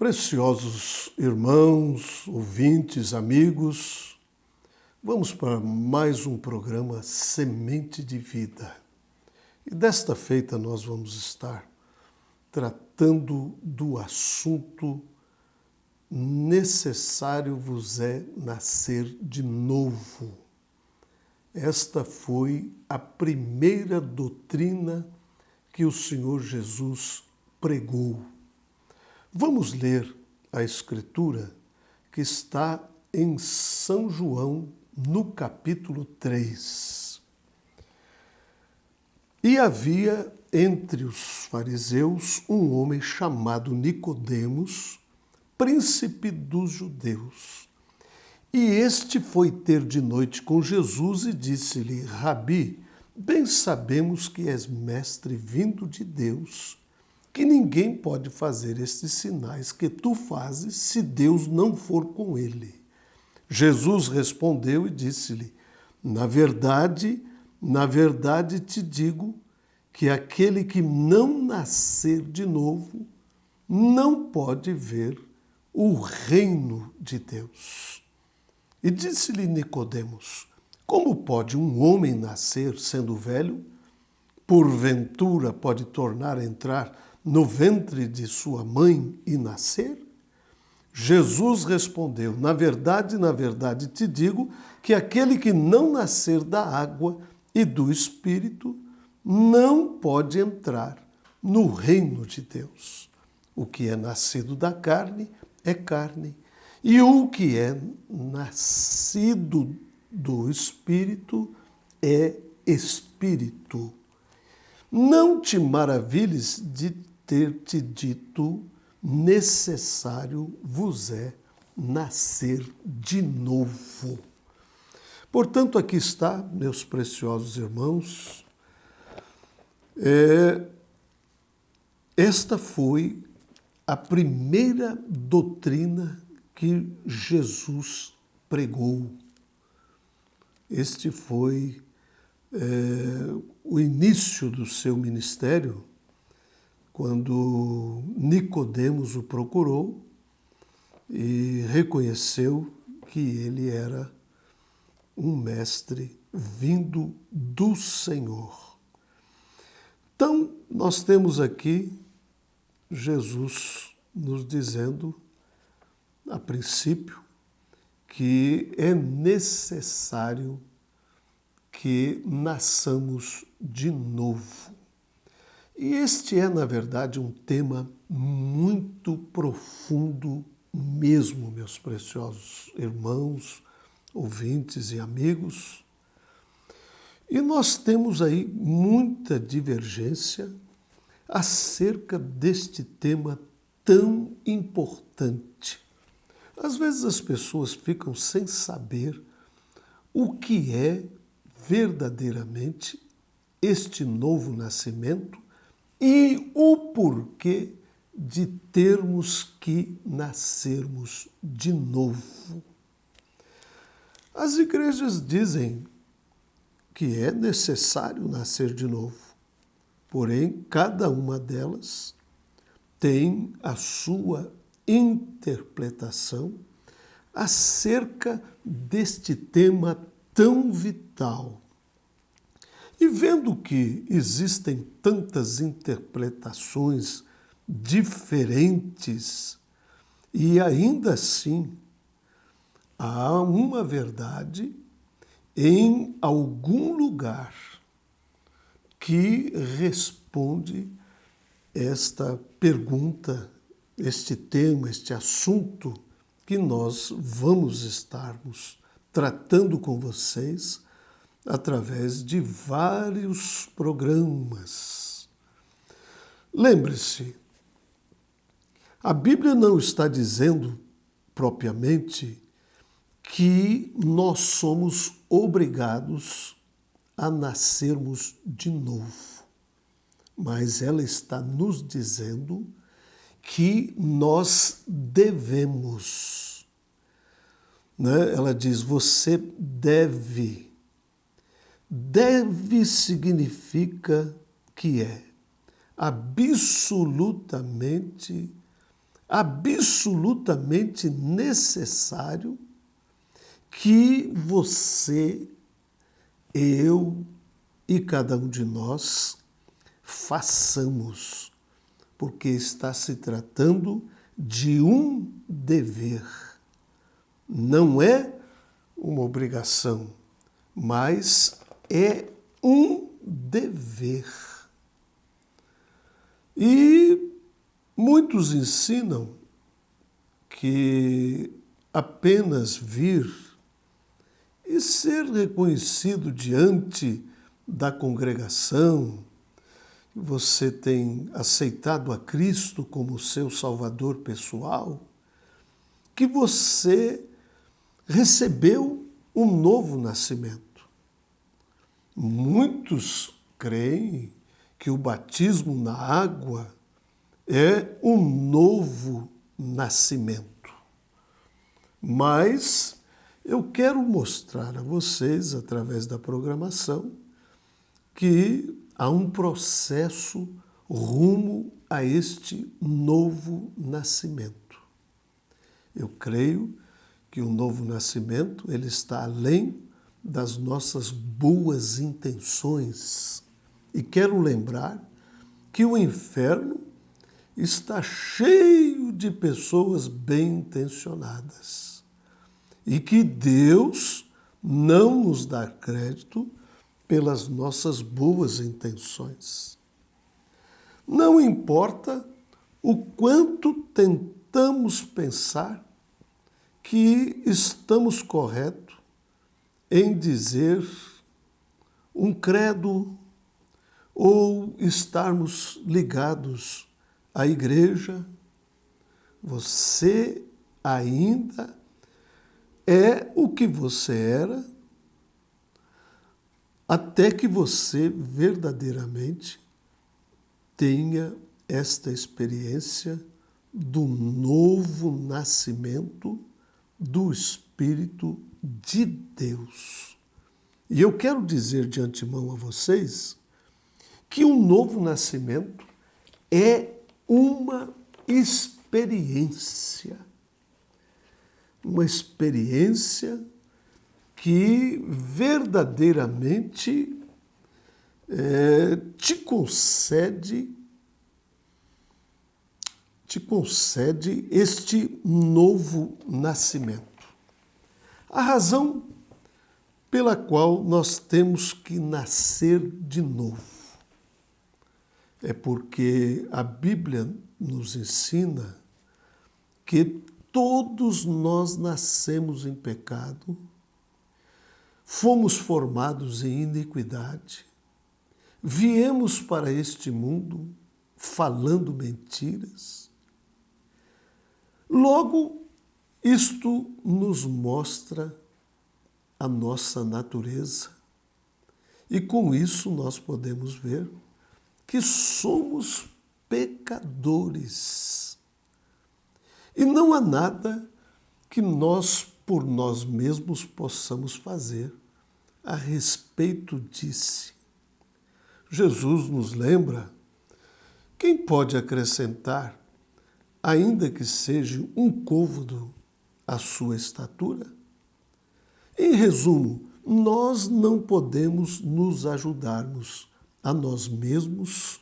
Preciosos irmãos, ouvintes, amigos, vamos para mais um programa Semente de Vida. E desta feita nós vamos estar tratando do assunto necessário vos é nascer de novo. Esta foi a primeira doutrina que o Senhor Jesus pregou. Vamos ler a Escritura que está em São João, no capítulo 3. E havia entre os fariseus um homem chamado Nicodemos, príncipe dos judeus. E este foi ter de noite com Jesus e disse-lhe: Rabi, bem sabemos que és mestre vindo de Deus, que ninguém pode fazer estes sinais que tu fazes se Deus não for com ele. Jesus respondeu e disse-lhe: na verdade te digo que aquele que não nascer de novo não pode ver o reino de Deus. E disse-lhe Nicodemos: como pode um homem nascer sendo velho? Porventura pode tornar a entrar no ventre de sua mãe e nascer? Jesus respondeu: na verdade te digo que aquele que não nascer da água e do Espírito não pode entrar no reino de Deus. O que é nascido da carne é carne, e o que é nascido do Espírito é espírito. Não te maravilhes de ter te dito, necessário vos é nascer de novo. Portanto, aqui está, meus preciosos irmãos, esta foi a primeira doutrina que Jesus pregou. Este foi o início do seu ministério, quando Nicodemos o procurou e reconheceu que ele era um mestre vindo do Senhor. Então, nós temos aqui Jesus nos dizendo, a princípio, que é necessário que nasçamos de novo. E este é, na verdade, um tema muito profundo mesmo, meus preciosos irmãos, ouvintes e amigos. E nós temos aí muita divergência acerca deste tema tão importante. Às vezes as pessoas ficam sem saber o que é verdadeiramente este novo nascimento e o porquê de termos que nascermos de novo. As igrejas dizem que é necessário nascer de novo, porém, cada uma delas tem a sua interpretação acerca deste tema tão vital. E vendo que existem tantas interpretações diferentes, e ainda assim há uma verdade em algum lugar que responde esta pergunta, este tema, este assunto que nós vamos estarmos tratando com vocês através de vários programas. Lembre-se, a Bíblia não está dizendo propriamente que nós somos obrigados a nascermos de novo, mas ela está nos dizendo que nós devemos. Né? Ela diz, você deve. Deve significa que é absolutamente absolutamente necessário que você, eu e cada um de nós façamos, porque está se tratando de um dever. Não é uma obrigação, mas é um dever. E muitos ensinam que apenas vir e ser reconhecido diante da congregação, que você tem aceitado a Cristo como seu Salvador pessoal, que você recebeu um novo nascimento. Muitos creem que o batismo na água é um novo nascimento. Mas eu quero mostrar a vocês, através da programação, que há um processo rumo a este novo nascimento. Eu creio que o novo nascimento ele está além das nossas boas intenções. E quero lembrar que o inferno está cheio de pessoas bem intencionadas e que Deus não nos dá crédito pelas nossas boas intenções. Não importa o quanto tentamos pensar que estamos corretos em dizer um credo ou estarmos ligados à igreja, você ainda é o que você era até que você verdadeiramente tenha esta experiência do novo nascimento do Espírito de Deus. E eu quero dizer de antemão a vocês que o novo nascimento é uma experiência. Uma experiência que verdadeiramente te concede este novo nascimento. A razão pela qual nós temos que nascer de novo é porque a Bíblia nos ensina que todos nós nascemos em pecado, fomos formados em iniquidade, viemos para este mundo falando mentiras. Logo, isto nos mostra a nossa natureza e com isso nós podemos ver que somos pecadores. E não há nada que nós, por nós mesmos, possamos fazer a respeito disso. Jesus nos lembra: quem pode acrescentar, ainda que seja um côvado, à sua estatura? Em resumo, nós não podemos nos ajudarmos a nós mesmos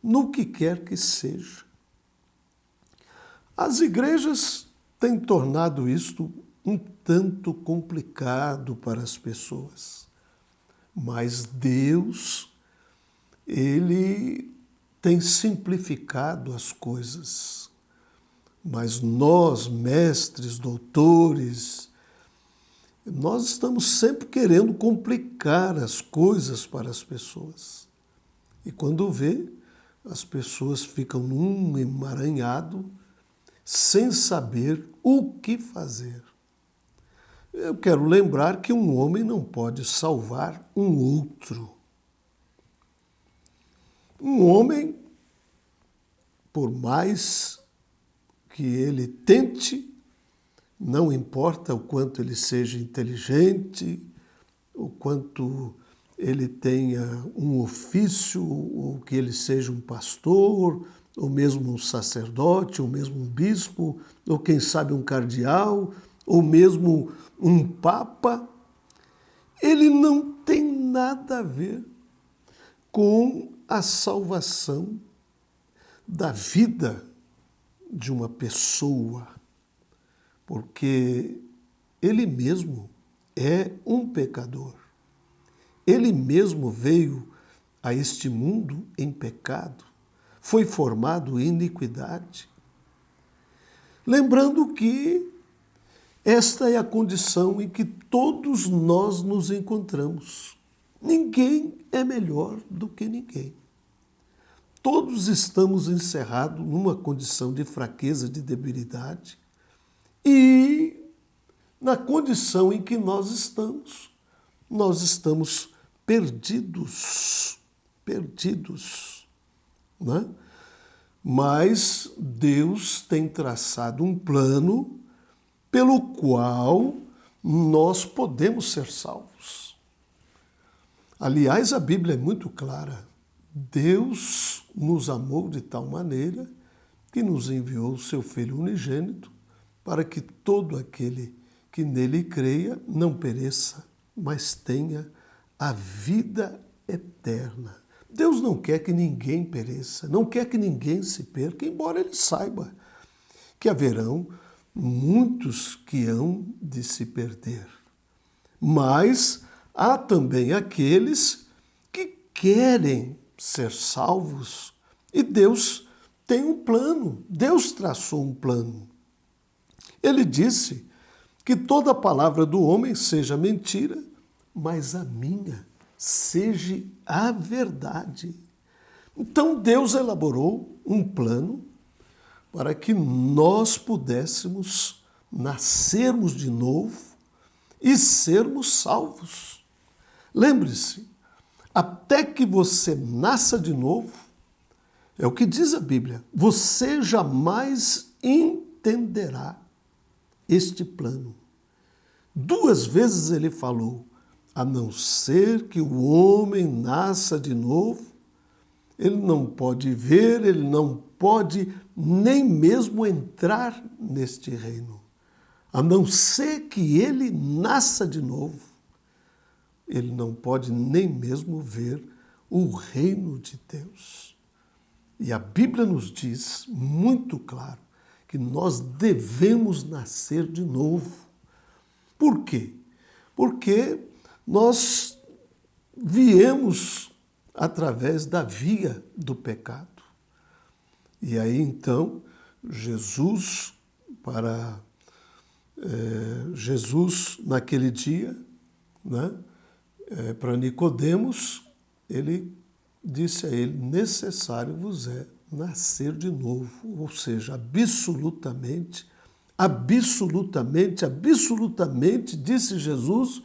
no que quer que seja. As igrejas têm tornado isto um tanto complicado para as pessoas, mas Deus, Ele tem simplificado as coisas. Mas nós, mestres, doutores, nós estamos sempre querendo complicar as coisas para as pessoas. E quando vê, as pessoas ficam num emaranhado, sem saber o que fazer. Eu quero lembrar que um homem não pode salvar um outro. Um homem, por mais que ele tente, não importa o quanto ele seja inteligente, o quanto ele tenha um ofício, ou que ele seja um pastor, ou mesmo um sacerdote, ou mesmo um bispo, ou quem sabe um cardeal, ou mesmo um papa, ele não tem nada a ver com a salvação da vida de uma pessoa, porque ele mesmo é um pecador. Ele mesmo veio a este mundo em pecado, foi formado em iniquidade. Lembrando que esta é a condição em que todos nós nos encontramos. Ninguém é melhor do que ninguém. Todos estamos encerrados numa condição de fraqueza, de debilidade, e na condição em que nós estamos perdidos, né? Mas Deus tem traçado um plano pelo qual nós podemos ser salvos. Aliás, a Bíblia é muito clara. Deus nos amou de tal maneira que nos enviou o seu Filho unigênito para que todo aquele que nele creia não pereça, mas tenha a vida eterna. Deus não quer que ninguém pereça, não quer que ninguém se perca, embora ele saiba que haverão muitos que hão de se perder. Mas há também aqueles que querem ser salvos e Deus tem um plano, Deus traçou um plano. Ele disse que toda palavra do homem seja mentira, mas a minha seja a verdade. Então Deus elaborou um plano para que nós pudéssemos nascermos de novo e sermos salvos. Lembre-se, até que você nasça de novo, é o que diz a Bíblia, você jamais entenderá este plano. 2 vezes ele falou, a não ser que o homem nasça de novo, ele não pode ver, ele não pode nem mesmo entrar neste reino. A não ser que ele nasça de novo, ele não pode nem mesmo ver o reino de Deus. E a Bíblia nos diz muito claro que nós devemos nascer de novo. Por quê? Porque nós viemos através da via do pecado. E aí então, Jesus naquele dia, né, para Nicodemos, ele disse a ele, necessário vos é nascer de novo, ou seja, absolutamente, disse Jesus.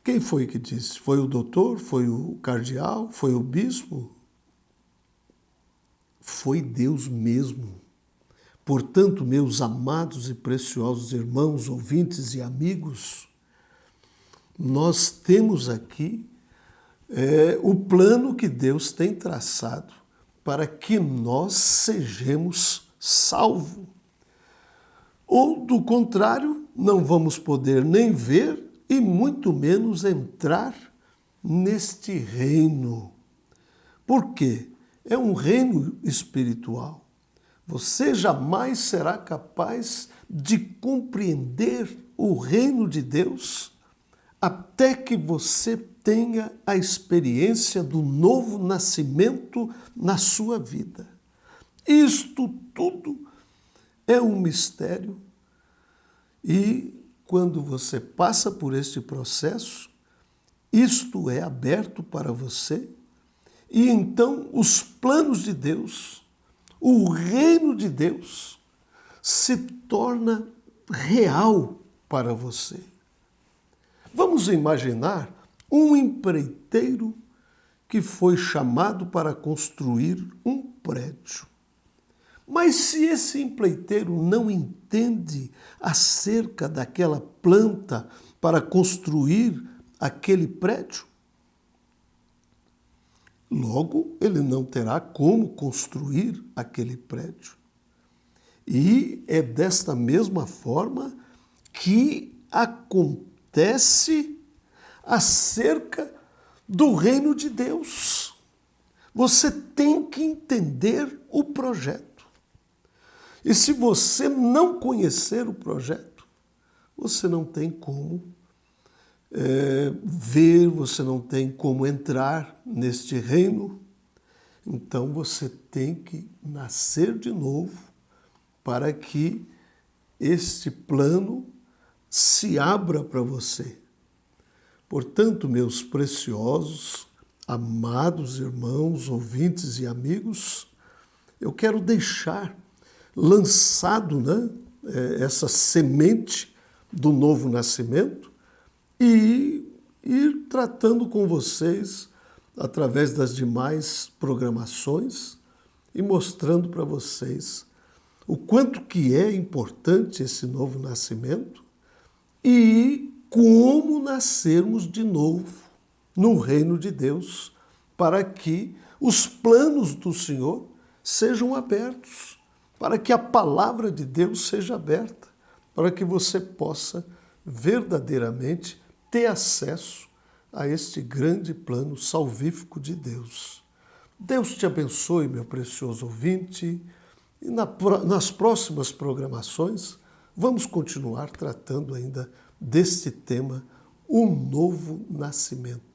Quem foi que disse? Foi o doutor? Foi o cardeal? Foi o bispo? Foi Deus mesmo. Portanto, meus amados e preciosos irmãos, ouvintes e amigos, nós temos aqui o plano que Deus tem traçado para que nós sejamos salvos. Ou, do contrário, não vamos poder nem ver e muito menos entrar neste reino. Por quê? É um reino espiritual. Você jamais será capaz de compreender o reino de Deus até que você tenha a experiência do novo nascimento na sua vida. Isto tudo é um mistério e quando você passa por este processo, isto é aberto para você e então os planos de Deus, o reino de Deus se torna real para você. Vamos imaginar um empreiteiro que foi chamado para construir um prédio. Mas se esse empreiteiro não entende acerca daquela planta para construir aquele prédio, Logo, ele não terá como construir aquele prédio. E é desta mesma forma que acontece acerca do reino de Deus. Você tem que entender o projeto. E se você não conhecer o projeto, você não tem como ver, você não tem como entrar neste reino. Então você tem que nascer de novo para que este plano se abra para você. Portanto, meus preciosos, amados irmãos, ouvintes e amigos, eu quero deixar lançado, essa semente do novo nascimento e ir tratando com vocês através das demais programações e mostrando para vocês o quanto que é importante esse novo nascimento e como nascermos de novo no reino de Deus para que os planos do Senhor sejam abertos, para que a palavra de Deus seja aberta, para que você possa verdadeiramente ter acesso a este grande plano salvífico de Deus. Deus te abençoe, meu precioso ouvinte, e nas próximas programações vamos continuar tratando ainda deste tema, o novo nascimento.